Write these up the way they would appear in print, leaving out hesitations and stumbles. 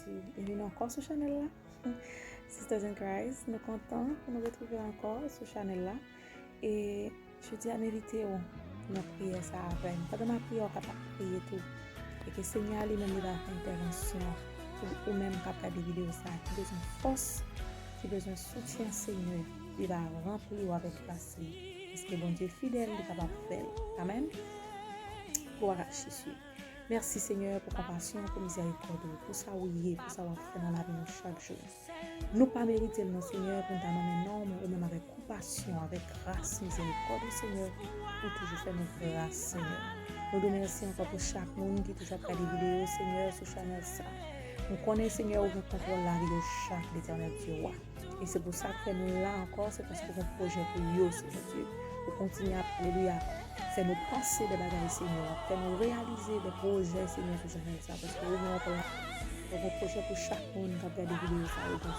Jésus. Bienvenue encore sur Chanel là. Sisters in Christ, nous contents pour nous retrouver encore sur Chanel là. Et je dis à m'inviter dans prière ça avec. Pendant ma prière, on va prier tout. Et que le Seigneur lui-même va faire intervention pour ou même capable des vidéos ça. Qui besoin de force, qui besoin de soutien Seigneur. Il va remplir avec grâce. Parce que bon Dieu fidèle, il est capable de faire. Amen. Gloire à Jésus. Merci Seigneur pour compassion, pour miséricorde, pour ça oui, pour savoir faire dans la vie chaque jour. Nous pas mériter le Seigneur pour nous non, mais même avec compassion, avec grâce, miséricorde, Seigneur, pour toujours faire notre grâce, Seigneur. Nous te remercions encore pour chaque monde qui toujours fait des vidéos, Seigneur, sur Chanel ça. Nous connaissons, Seigneur, où nous contrôlons la vie de chaque l'éternel Dieu. Et c'est pour ça que nous là encore, c'est parce que nous projet pour nous, Seigneur Dieu, pour continuer à alléluia. Fais-nous penser des bagages, Seigneur. Fais-nous réaliser des projets, Seigneur, sur Chanel ça. Parce que nous avons un projet pour chaque monde qui a des vidéos.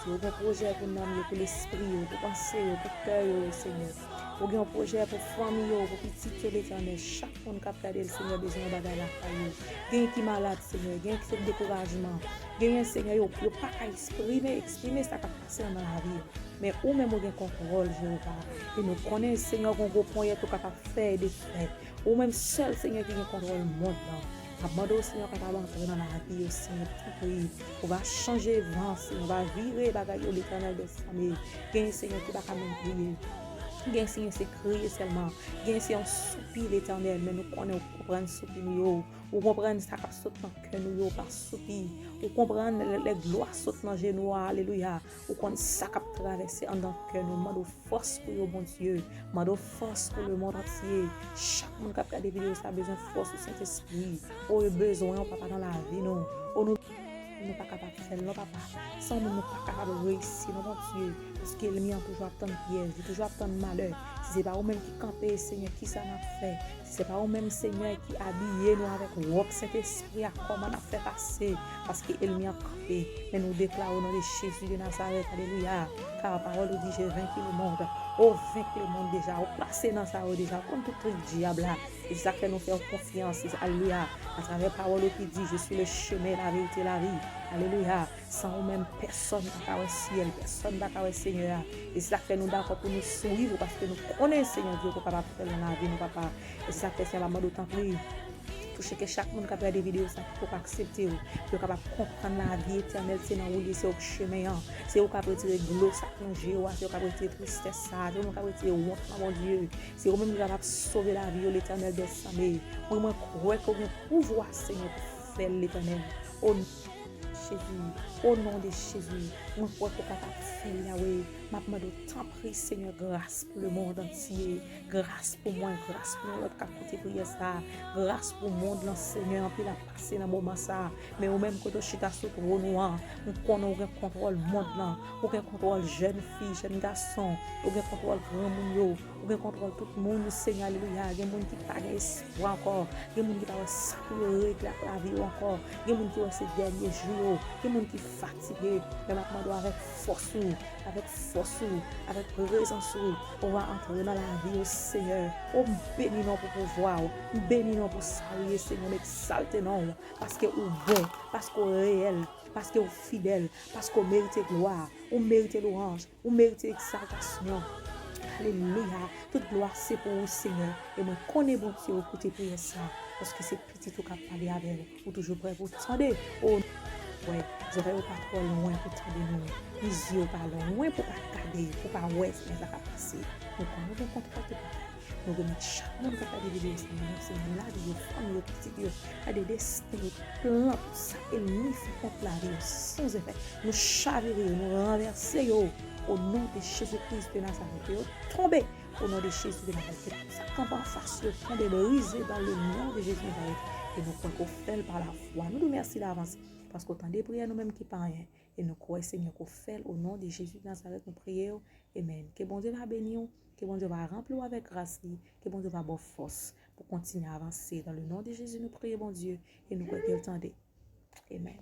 Nous avons un projet pour nous, pour l'esprit, pour penser, pour cœur, Seigneur. Nous avons un projet pour famille, pour petit l'éternel. Chaque monde qui a regardé le Seigneur besoin de bagages la famille. Gagne qui malade, Seigneur. Gagne qui fait découragement. Gagne, Seigneur, il n'y a pas qu'à exprimer ça qui a passé dans la vie. Mais ou même au contrôle, Jéhovah. Et nous connaissons, Seigneur, qu'on point tout capable de faire des faits. Ou même seul, Seigneur, qui contrôle le monde. Demande au Seigneur qu'on va entrer dans la vie, Seigneur, on va changer le vent, Seigneur, on va virer bagaille l'éternel de famille. Gagne, Seigneur, qui va quand même prier. Gagne, Seigneur, c'est crier seulement. Gagne, c'est un soupir l'éternel, mais nous connaissons, on comprend le soupir nous, on comprend ça qui saute dans le cœur nous, par soupir. On comprend les gloires sautent dans les genoux, alléluia. On connaît ça qui a traversé en dans le cœur nous. Demande force pour le bon Dieu. Demande force pour le monde entier. Chaque monde qui a regardé des vidéos, ça a besoin de force du Saint-Esprit. On a besoin, on papa dans la vie, non. Nous pas capable de faire, non, papa. Sans nous, nous pas capable de réussir, non, mon Dieu. Parce qu'il y a toujours tant de pièges, toujours tant de malheur. Si ce n'est pas vous-même qui campez, Seigneur, qui ça n'a fait. Si ce n'est pas vous-même, Seigneur, qui habillez nous avec robe Saint-Esprit, à comment on a fait passer. Parce qu'il y a campé. Mais nous déclarons au nom de Jésus de Nazareth, alléluia. Car la parole nous dit, j'ai vaincu le monde. Oh, vaincu le monde déjà. Oh, placé dans ça déjà. Comme tout le diable là. Et ça fait nous faire confiance. Alléluia. À travers la parole qui dit, je suis le chemin, la vérité, la vie. Alléluia. Sans même personne n'a qu'à ciel, personne n'a qu'à Seigneur. Et ça fait nous d'accord pour nous suivre parce que nous connaissons Seigneur Dieu pour capable faire dans la vie, nous papa. Et ça fait c'est la mode autant prier. Toucher que chaque monde qui a fait des vidéos ça pour accepter pour capable comprendre la vie éternelle c'est dans où c'est au chemin c'est au capable retirer l'eau ça plonger c'est au capable retirer tristesse ça c'est au capable retirer honte mon Dieu c'est au même capable sauver la vie l'éternel des samedi moi crois que vous pouvoir Seigneur pour faire l'éternel au Jésus, au nom de Jésus, moi crois que capable faire Yahweh, m'a demandé tant prie Seigneur grâce pour le monde entier, grâce pour moi, grâce pour l'autre qui prier ça, grâce pour le monde Seigneur puis la passer dans moment ça, mais au même côté chita sur trop noir, nous connaissons le contrôle monde là, aucun contrôle jeune fille, jeune garçon, aucun contrôle grand monde, aucun contrôle tout le monde Seigneur alléluia, il y a des gens qui pas espoir encore, il y a des gens qui pas s'améliorer la vie encore, il y a des gens qui ont ces derniers jours il y a des gens qui sont fatigués, mais maintenant avec force, avec présence, on va entrer dans la vie au Seigneur. On bénit nous pour pouvoir, on bénit nous pour saluer Seigneur, exalter nous, parce que vous bon, parce que vous réel, parce que vous fidèle, parce que vous méritez gloire, vous méritez louange, vous méritez exaltation. Alléluia, toute gloire c'est pour vous Seigneur, et moi connais bon Dieu, écoutez prier ça, parce que c'est petit tout qui parler avec vous, ou toujours prêt pour tendre. Ouais, je vais pas trop loin pour tendre nous. Les yeux pas loin pour pas regarder, pour pas ouais, mais ça va passer. Donc on va contrôler tout. Nous remettons chaque monde qui a des vidéos, c'est là de famille, petit à des destins, plan tout ça et nous faut contre la vie sans effet. Nous chavirer, nous renverser au nom de Jésus-Christ de Nazareth. Tomber au nom de Jésus de Nazareth. Ça campe en face, tomber brisé dans le nom de Jésus de Nazareth. Et nous croyons qu'on fait par la foi. Nous nous remercions d'avance. Parce qu'autant de prières nous-mêmes qui pas rien. Et nous croyons, Seigneur, qu'on fait au nom de Jésus de Nazareth, nous prions. Amen. Que bon Dieu va bénir, que bon Dieu va remplir avec grâce, que bon Dieu va avoir force pour continuer à avancer. Dans le nom de Jésus, nous prions, bon Dieu, et nous croyons qu'il tendait. Amen.